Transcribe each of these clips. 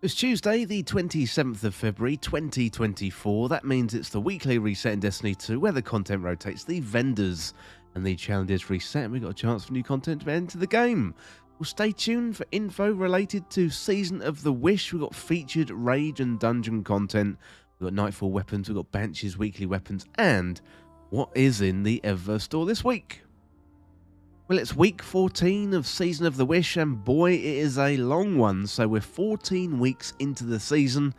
It's Tuesday, the 27th of February 2024. That means it's the weekly reset in Destiny 2 where the content rotates, the vendors and the challenges reset, and we've got a chance for new content to enter the game. Well, stay tuned for info related to Season of the Wish. We've got featured raid and dungeon content, we've got nightfall weapons, we've got Banshee's weekly weapons, and what is in the everstore this week. Well, it's week 14 of Season of the Wish, and boy, it is a long one. So we're 14 weeks into the season.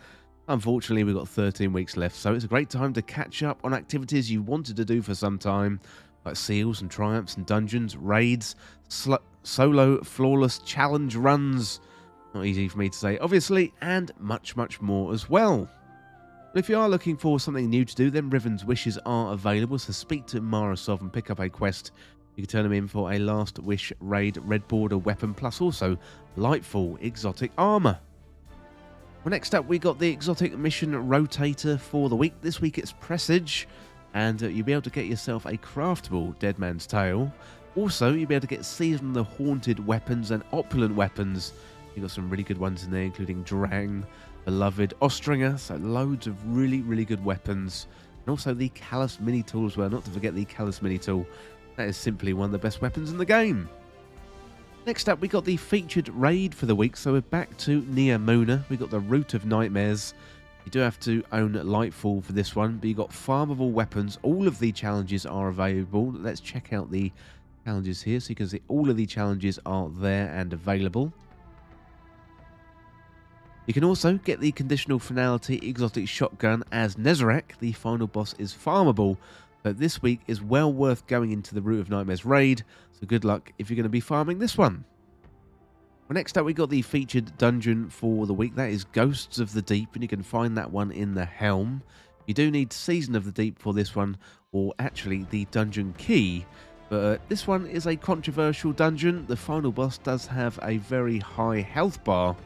Unfortunately, we've got 13 weeks left, so it's a great time to catch up on activities you wanted to do for some time, like seals and triumphs and dungeons, raids, solo flawless challenge runs, not easy for me to say, obviously, and much, much more as well. But if you are looking for something new to do, then Riven's Wishes are available, so speak to Marasov and pick up a quest. You can turn them in for a Last Wish raid red border weapon, plus also Lightfall exotic armor. Well, next up, we got the exotic mission rotator for the week. This week it's Presage, and you'll be able to get yourself a craftable Dead Man's Tale. Also, you'll be able to get Season the Haunted weapons and opulent weapons. You've got some really good ones in there, including Drang, Beloved, Ostringer, so loads of really, really good weapons. And also the Callus mini tool as well, not to forget the Callus mini tool. That is simply one of the best weapons in the game. Next up, we got the featured raid for the week, so we're back to Neomuna. We got the Root of Nightmares. You do have to own Lightfall for this one, but you got farmable weapons. All of the challenges are available. Let's check out the challenges here, so you can see all of the challenges are there and available. You can also get the conditional finality exotic shotgun as Nezarec. The final boss is farmable, but this week is well worth going into the Root of Nightmares raid, so good luck if you're going to be farming this one. Well, next up, we got the featured dungeon for the week. That is Ghosts of the Deep, and you can find that one in the Helm. You do need Season of the Deep for this one, or actually the dungeon key, but this one is a controversial dungeon. The final boss does have a very high health bar,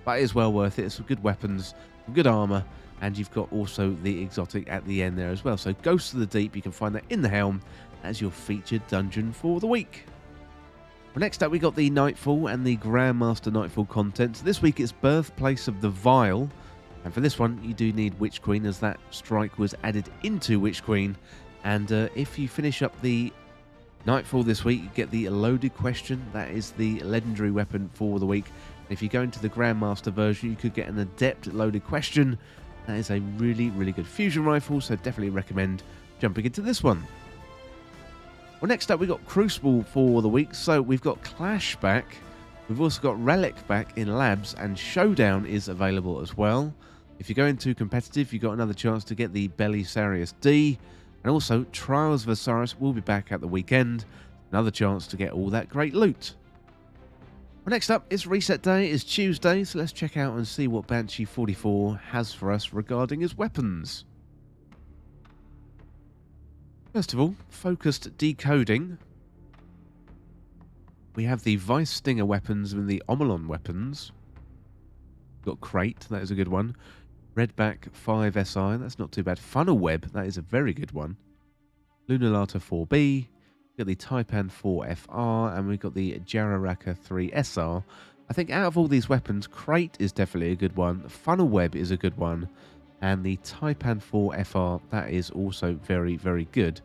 but it is well worth it. It's some good weapons, some good armor, and you've got also the exotic at the end there as well. So Ghosts of the Deep, you can find that in the Helm as your featured dungeon for the week. Well, next up, we got the Nightfall and the Grandmaster Nightfall content. So this week it's Birthplace of the Vile, and for this one you do need Witch Queen, as that strike was added into Witch Queen. And if you finish up the Nightfall this week, you get the Loaded Question. That is the legendary weapon for the week. If you go into the Grandmaster version, you could get an Adept Loaded Question. That is a really, really good fusion rifle, so definitely recommend jumping into this one. Well, next up, we got Crucible for the week. So we've got Clash back. We've also got Relic back in Labs, and Showdown is available as well. If you go into competitive, you've got another chance to get the Belisarius D. And also, Trials of Osiris will be back at the weekend. Another chance to get all that great loot. Well, next up, it's Reset Day. It's Tuesday, so let's check out and see what Banshee 44 has for us regarding his weapons. First of all, focused decoding. We have the Vice Stinger weapons and the Omolon weapons. Got Crate, that is a good one. Redback 5 SI, that's not too bad. Funnel Web, that is a very good one. Lunalata 4B. We've got the Taipan 4 FR, and we've got the Jararaka 3 SR. I think out of all these weapons, Crate is definitely a good one. Funnel Web is a good one. And the Taipan 4 FR, that is also very, very good.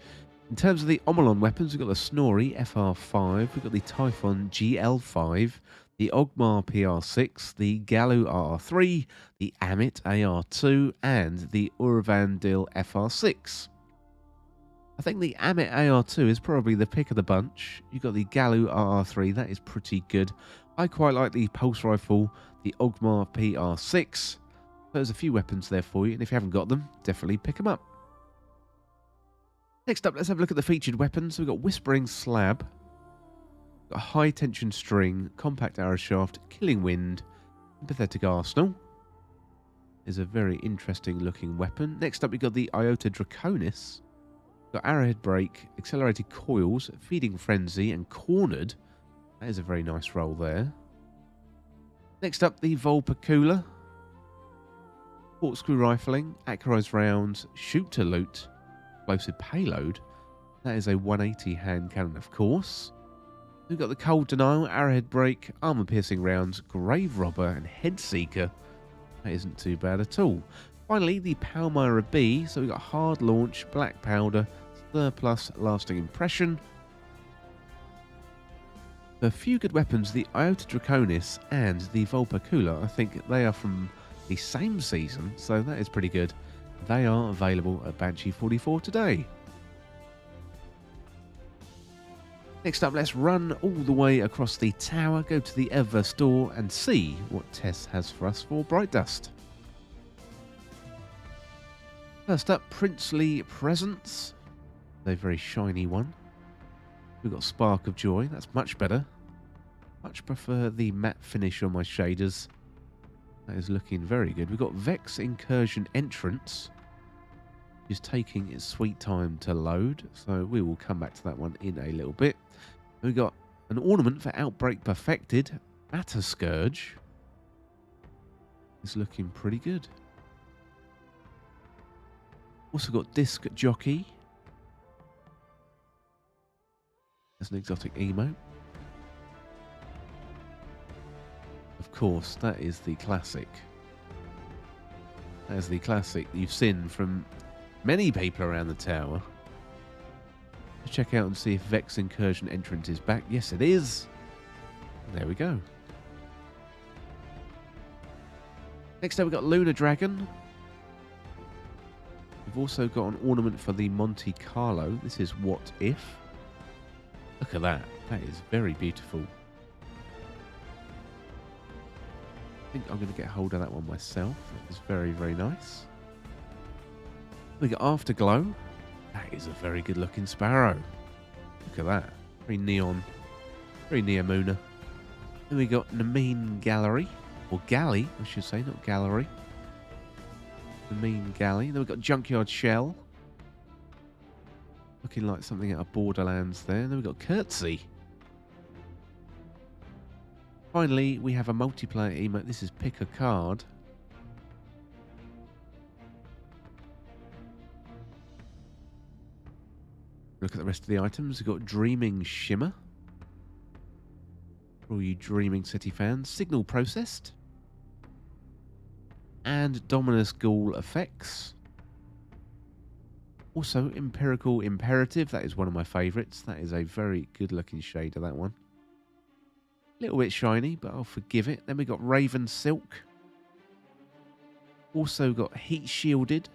In terms of the Omolon weapons, we've got the Snorri FR5, we've got the Typhon GL5, the Ogmar PR6, the Galu RR3, the Amit AR2, and the Urvandil FR6. I think the Amit AR2 is probably the pick of the bunch. You've got the Galu RR3, that is pretty good. I quite like the Pulse Rifle, the Ogmar PR6. There's a few weapons there for you, and if you haven't got them, definitely pick them up. Next up, let's have a look at the featured weapons. So we've got Whispering Slab, got High Tension String, Compact Arrow Shaft, Killing Wind, Empathetic Arsenal. Is a very interesting looking weapon. Next up, we've got the Iota Draconis. Got Arrowhead Break, Accelerated Coils, Feeding Frenzy, and Cornered. That is a very nice roll there. Next up, the Volpacula. Corkscrew Rifling, Accurized Rounds, Shoot to Loot, Explosive Payload. That is a 180 hand cannon, of course. We've got the Cold Denial, Arrowhead Break, Armor Piercing Rounds, Grave Robber, and Head Seeker. That isn't too bad at all. Finally, the Palmyra B. So we've got hard launch, black powder, surplus, lasting impression. A few good weapons, the Iota Draconis and the Volpacula. I think they are from the same season, so that is pretty good. They are available at Banshee 44 today. Next up, let's run all the way across the tower, go to the everstore and see what Tess has for us for Bright Dust. First up, Princely Presents. A very shiny one. We've got Spark of Joy. That's much better. Much prefer the matte finish on my shaders. That is looking very good. We've got Vex Incursion Entrance. Is taking its sweet time to load, so we will come back to that one in a little bit. We've got an ornament for Outbreak Perfected. Matter Scourge. Is looking pretty good. Also got Disc Jockey. As an exotic emote. Of course, that is the classic. That is the classic you've seen from many people around the tower. Let's check out and see if Vex Incursion Entrance is back. Yes, it is. There we go. Next up, we've got Lunar Dragon. We've also got an ornament for the Monte Carlo. This is What If. Look at that. That is very beautiful. I think I'm going to get hold of that one myself. That is very, very nice. We got Afterglow. That is a very good looking sparrow. Look at that. Very neon. Very Neomuna. Then we got Namine Gallery. Or Galley, I should say, not Gallery. Namine Galley. Then we've got Junkyard Shell. Looking like something out of Borderlands there. Then we've got Curtsy. Finally, we have a multiplayer emote. This is Pick a Card. Look at the rest of the items. We've got Dreaming Shimmer. For all you Dreaming City fans. Signal Processed. And Dominus Ghoul Effects. Also, Empirical Imperative. That is one of my favourites. That is a very good looking shade of that one. A little bit shiny, but I'll forgive it. Then we got Raven Silk. Also got Heat Shielded.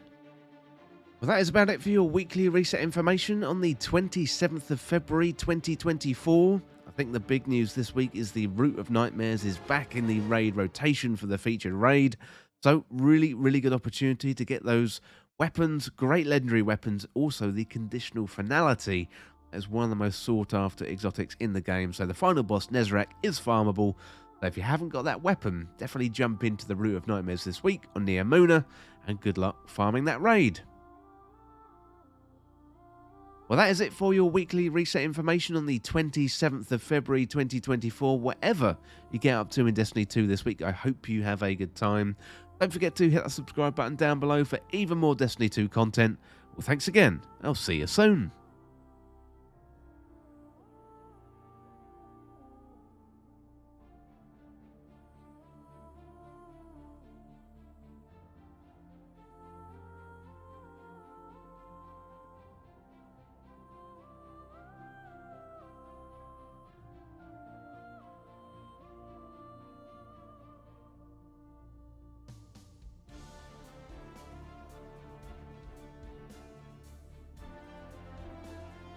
Well, that is about it for your weekly reset information on the 27th of February 2024. I think the big news this week is the Root of Nightmares is back in the raid rotation for the featured raid. So really, really good opportunity to get those weapons, great legendary weapons, also the conditional finality as one of the most sought after exotics in the game. So the final boss, Nezarec, is farmable. So if you haven't got that weapon, definitely jump into the Root of Nightmares this week on Neomuna, and good luck farming that raid. Well, that is it for your weekly reset information on the 27th of February 2024. Whatever you get up to in Destiny 2 this week, I hope you have a good time. Don't forget to hit that subscribe button down below for even more Destiny 2 content. Well, thanks again. I'll see you soon.